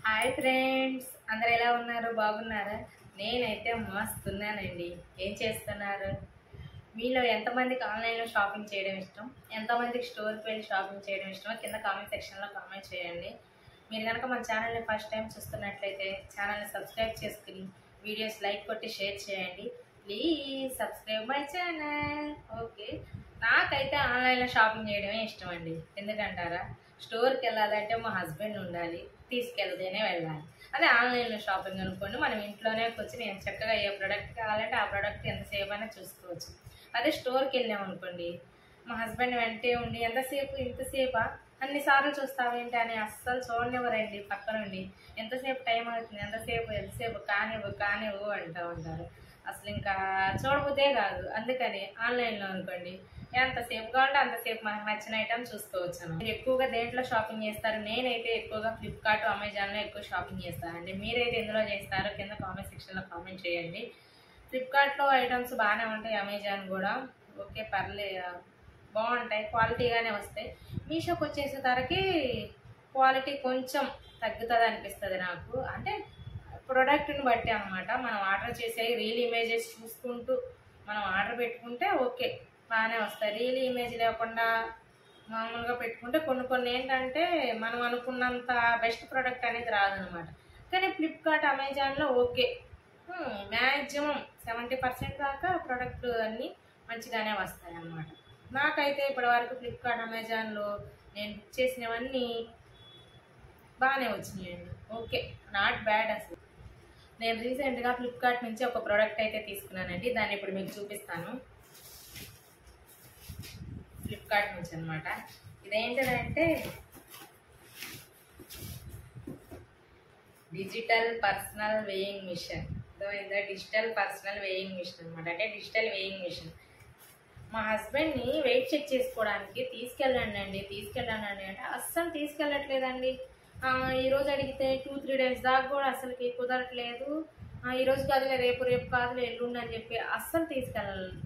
Hi friends, అందరు ఎలా ఉన్నారు? బాగున్నారా? నేనైతే మస్తున్నానండి. ఏం చేస్తున్నారు? మీలో ఎంతమందికి ఆన్లైన్లో షాపింగ్ చేయడం ఇష్టం, ఎంతమందికి స్టోర్కి వెళ్ళి షాపింగ్ చేయడం ఇష్టమో కింద కామెంట్ సెక్షన్లో కామెంట్ చేయండి. మీరు కనుక మన ఛానల్ని ఫస్ట్ టైం చూస్తున్నట్లయితే ఛానల్ని సబ్స్క్రైబ్ చేసుకుని వీడియోస్ లైక్ కొట్టి షేర్ చేయండి. Please subscribe my channel. Okay, నాకైతే ఆన్లైన్లో షాపింగ్ చేయడమే ఇష్టం అండి. ఎందుకంటారా? స్టోర్కి వెళ్ళాలంటే మా హస్బెండ్ ఉండాలి, తీసుకెళ్తేనే వెళ్ళాలి. అదే ఆన్లైన్లో షాపింగ్ అనుకోండి, మనం ఇంట్లోనే వచ్చి నేను చక్కగా ఏ ప్రోడక్ట్ కావాలంటే ఆ ప్రోడక్ట్ ఎంతసేపు అయినా చూసుకోవచ్చు. అదే స్టోర్కి వెళ్ళాం అనుకోండి, మా హస్బెండ్ వెంటే ఉండి ఎంతసేపు ఇంతసేపా అన్నిసార్లు చూస్తావేంటి అని అస్సలు చూడనివ్వరండి. పక్కనుండి ఎంతసేపు టైం అవుతుంది, ఎంతసేపు కానివ్వు అంటూ ఉంటారు. అసలు ఇంకా చూడబుద్దే కాదు. అందుకని ఆన్లైన్లో అనుకోండి ఎంతసేపు కావాలంటే అంతసేపు మనకు నచ్చిన ఐటమ్ చూసుకోవచ్చు. మీరు ఎక్కువగా దేంట్లో షాపింగ్ చేస్తారు? నేనైతే ఎక్కువగా ఫ్లిప్కార్ట్, అమెజాన్లో ఎక్కువ షాపింగ్ చేస్తానండి. మీరైతే ఎందులో చేస్తారో కింద కామెంట్ సెక్షన్లో కామెంట్ చేయండి. ఫ్లిప్కార్ట్లో ఐటమ్స్ బాగానే ఉంటాయి, అమెజాన్ కూడా ఓకే బాగుంటాయి, క్వాలిటీగానే వస్తాయి. మీషోకి వచ్చేసేసరికి క్వాలిటీ కొంచెం తగ్గుతుంది అనిపిస్తుంది నాకు. అంటే ప్రోడక్ట్ని బట్టి అనమాట. మనం ఆర్డర్ చేసే రియల్ ఇమేజెస్ చూసుకుంటూ మనం ఆర్డర్ పెట్టుకుంటే ఓకే బాగానే వస్తాయి. రియల్ ఇమేజ్ లేకుండా మామూలుగా పెట్టుకుంటే కొన్ని ఏంటంటే మనం అనుకున్నంత బెస్ట్ ప్రోడక్ట్ అనేది రాదనమాట. కానీ ఫ్లిప్కార్ట్, అమెజాన్లో ఓకే మ్యాక్సిమం 70% దాకా ప్రోడక్ట్ అన్నీ మంచిగానే వస్తాయి అన్నమాట. నాకైతే ఇప్పటివరకు ఫ్లిప్కార్ట్, అమెజాన్లో నేను బుక్ చేసినవన్నీ బాగానే వచ్చినాయండి. ఓకే, నాట్ బ్యాడ్ అసలు. నేను రీసెంట్గా ఫ్లిప్కార్ట్ నుంచి ఒక ప్రోడక్ట్ అయితే తీసుకున్నానండి. దాన్ని ఇప్పుడు మీకు చూపిస్తాను. ఫ్లిప్కార్ట్ నుంచి అనమాట. ఇదేంటంటే digital personal weighing machine. Digital personal weighing machine అనమాట. అంటే డిజిటల్ వేయింగ్ మిషన్. మా హస్బెండ్ని వెయిట్ చెక్ చేసుకోవడానికి తీసుకెళ్ళండి అంటే అస్సలు తీసుకెళ్ళట్లేదండి. ఈరోజు అడిగితే 2-3 డేస్ దాకా కూడా అసలుకి కుదరట్లేదు. ఈరోజు కాదులే, రేపు కాదులే, ఎల్లుండి అని చెప్పి అస్సలు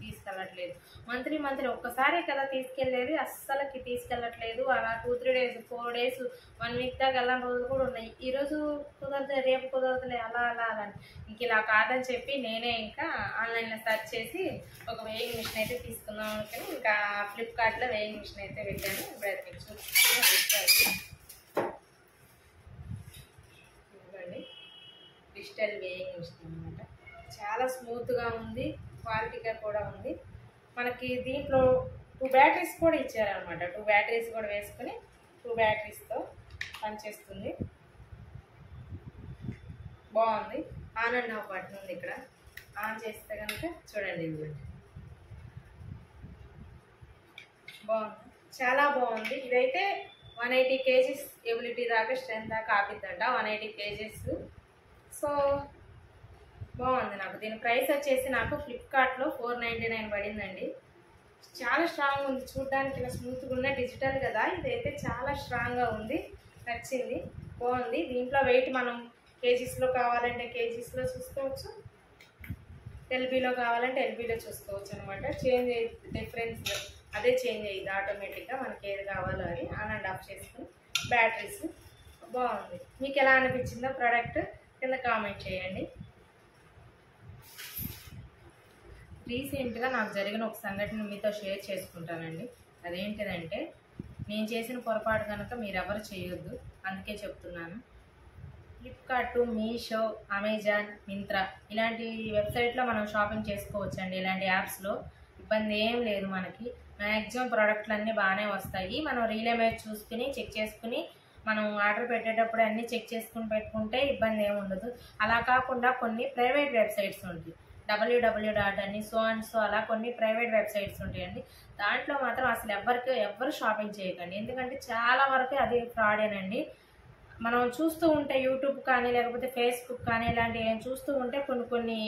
తీసుకెళ్ళట్లేదు. మంత్లీ ఒక్కసారే కదా తీసుకెళ్ళేది, అస్సలకి తీసుకెళ్ళట్లేదు. అలా 2-3 డేస్, 4 డేస్, 1 వీక్ దాకా వెళ్ళని రోజులు కూడా ఉన్నాయి. ఈరోజు కుదరదు, రేపు కుదరదులే, అలా ఇంక ఇలా కాదని చెప్పి నేనే ఇంకా ఆన్లైన్లో సెర్చ్ చేసి ఒక వేయింగ్ మిషన్ అయితే తీసుకుందాం అనుకుని ఇంకా ఫ్లిప్కార్ట్లో వేయింగ్ మిషన్ అయితే పెట్టాను. ఇప్పుడు మీకు చూపిస్తాను. డిజిటల్ వేయింగ్ మిషన్ అనమాట. చాలా స్మూత్గా ఉంది, క్వాలిటీగా కూడా ఉంది. మనకి దీంట్లో 2 బ్యాటరీస్ కూడా ఇచ్చారనమాట. 2 బ్యాటరీస్ కూడా వేసుకుని 2 బ్యాటరీస్తో పనిచేస్తుంది. బాగుంది. ఆన్ అండ్ ఆఫ్ బటన్ ఉంది ఇక్కడ. ఆన్ చేస్తే కనుక చూడండి, ఇది బాగుంది, చాలా బాగుంది. ఇదైతే 180 kgs ఎబిలిటీ దాకా, స్ట్రెంత్ దాకా ఆపిద్దంట. 180 kgs. సో బాగుంది. నాకు దీని ప్రైస్ వచ్చేసి నాకు ఫ్లిప్కార్ట్లో 499 పడిందండి. చాలా స్ట్రాంగ్ ఉంది, చూడడానికి ఇలా స్మూత్గా ఉన్న డిజిటల్ కదా, ఇదైతే చాలా స్ట్రాంగ్గా ఉంది, నచ్చింది, బాగుంది. దీంట్లో వెయిట్ మనం కేజీస్లో కావాలంటే కేజీస్లో చూసుకోవచ్చు, ఎల్బీలో కావాలంటే ఎల్బీలో చూసుకోవచ్చు అనమాట. చేంజ్ అయ్యి డిఫరెన్స్ అదే చేంజ్ అయ్యింది ఆటోమేటిక్గా, మనకి ఏది కావాలో అది. ఆన్ అండ్ ఆఫ్ చేసుకుని బ్యాటరీస్ బాగుంది. మీకు ఎలా అనిపించిందో ప్రోడక్ట్ కింద కామెంట్ చేయండి. రీసెంట్గా నాకు జరిగిన ఒక సంఘటన మీతో షేర్ చేసుకుంటానండి. అదేంటిదంటే, నేను చేసిన పొరపాటు కనుక మీరెవరు చేయొద్దు, అందుకే చెప్తున్నాను. ఫ్లిప్కార్ట్, మీషో, అమెజాన్, మింత్రా ఇలాంటి వెబ్సైట్లో మనం షాపింగ్ చేసుకోవచ్చు అండి. ఇలాంటి యాప్స్లో ఇబ్బంది ఏం లేదు. మనకి మ్యాక్సిమం ప్రోడక్ట్లు అన్నీ బాగానే వస్తాయి. మనం రియల్ ఇమేజ్ చూసుకుని చెక్ చేసుకుని మనం ఆర్డర్ పెట్టేటప్పుడు అన్నీ చెక్ చేసుకుని పెట్టుకుంటే ఇబ్బంది ఏమి ఉండదు. అలా కాకుండా కొన్ని ప్రైవేట్ వెబ్సైట్స్ ఉంటాయి, www. అని సో అలా కొన్ని ప్రైవేట్ వెబ్సైట్స్ ఉంటాయండి. దాంట్లో మాత్రం అసలు ఎవ్వరు షాపింగ్ చేయకండి. ఎందుకంటే చాలా వరకు అది ఫ్రాడేనండి. మనం చూస్తూ ఉంటే యూట్యూబ్ కానీ లేకపోతే ఫేస్బుక్ కానీ ఇలాంటివి చూస్తూ ఉంటే కొన్ని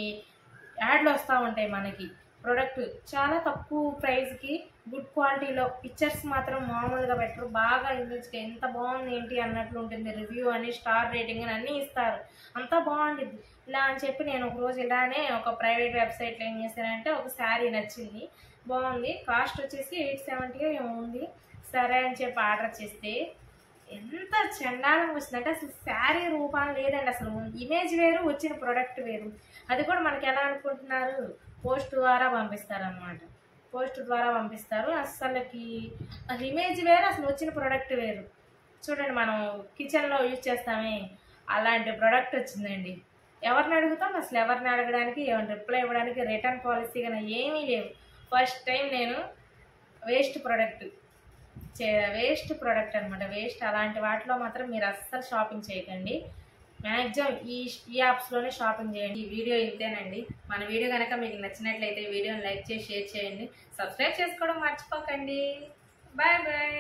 యాడ్లు వస్తూ ఉంటాయి. మనకి ప్రోడక్ట్ చాలా తక్కువ ప్రైస్కి గుడ్ క్వాలిటీలో, పిక్చర్స్ మాత్రం మామూలుగా పెట్టరు, బాగా ఇమేజ్గా ఎంత బాగుంది ఏంటి అన్నట్లు ఉంటుంది. రివ్యూ అని, స్టార్ రేటింగ్ అని అన్నీ ఇస్తారు, అంతా బాగుంటుంది. ఇలా అని చెప్పి నేను ఒకరోజు ఇలానే ఒక ప్రైవేట్ వెబ్సైట్లో ఏం చేశానంటే ఒక శారీ నచ్చింది, బాగుంది, కాస్ట్ వచ్చేసి 870 ఏమో ఉంది. సరే అని చెప్పి ఆర్డర్ చేస్తే ఎంత చండాలంగా వస్తుందంటే అసలు శారీ రూపాలు లేదండి. అసలు ఇమేజ్ వేరు, వచ్చిన ప్రోడక్ట్ వేరు. అది కూడా మనకి ఎలా అనుకుంటున్నారు, పోస్ట్ ద్వారా పంపిస్తారనమాట. పోస్ట్ ద్వారా పంపిస్తారు. అసలుకి అది ఇమేజ్ వేరు, అసలు వచ్చిన ప్రోడక్ట్ వేరు. చూడండి, మనం కిచెన్లో యూజ్ చేస్తామే అలాంటి ప్రోడక్ట్ వచ్చిందండి. ఎవరిని అడుగుతాం, అసలు ఎవరిని అడగడానికి, ఏమైనా రిప్లై ఇవ్వడానికి రిటర్న్ పాలసీ కానీ ఏమీ లేవు. ఫస్ట్ టైం నేను వేస్ట్ ప్రోడక్ట్ అనమాట. వేస్ట్ అలాంటి వాటిలో మాత్రం మీరు అస్సలు షాపింగ్ చేయకండి. మ్యాక్సిమం ఈ యాప్స్లోనే షాపింగ్ చేయండి. ఈ వీడియో ఇంతేనండి. మన వీడియో కనుక మీకు నచ్చినట్లయితే వీడియోని లైక్ చేసి షేర్ చేయండి. సబ్స్క్రైబ్ చేసుకోవడం మర్చిపోకండి. Bye bye.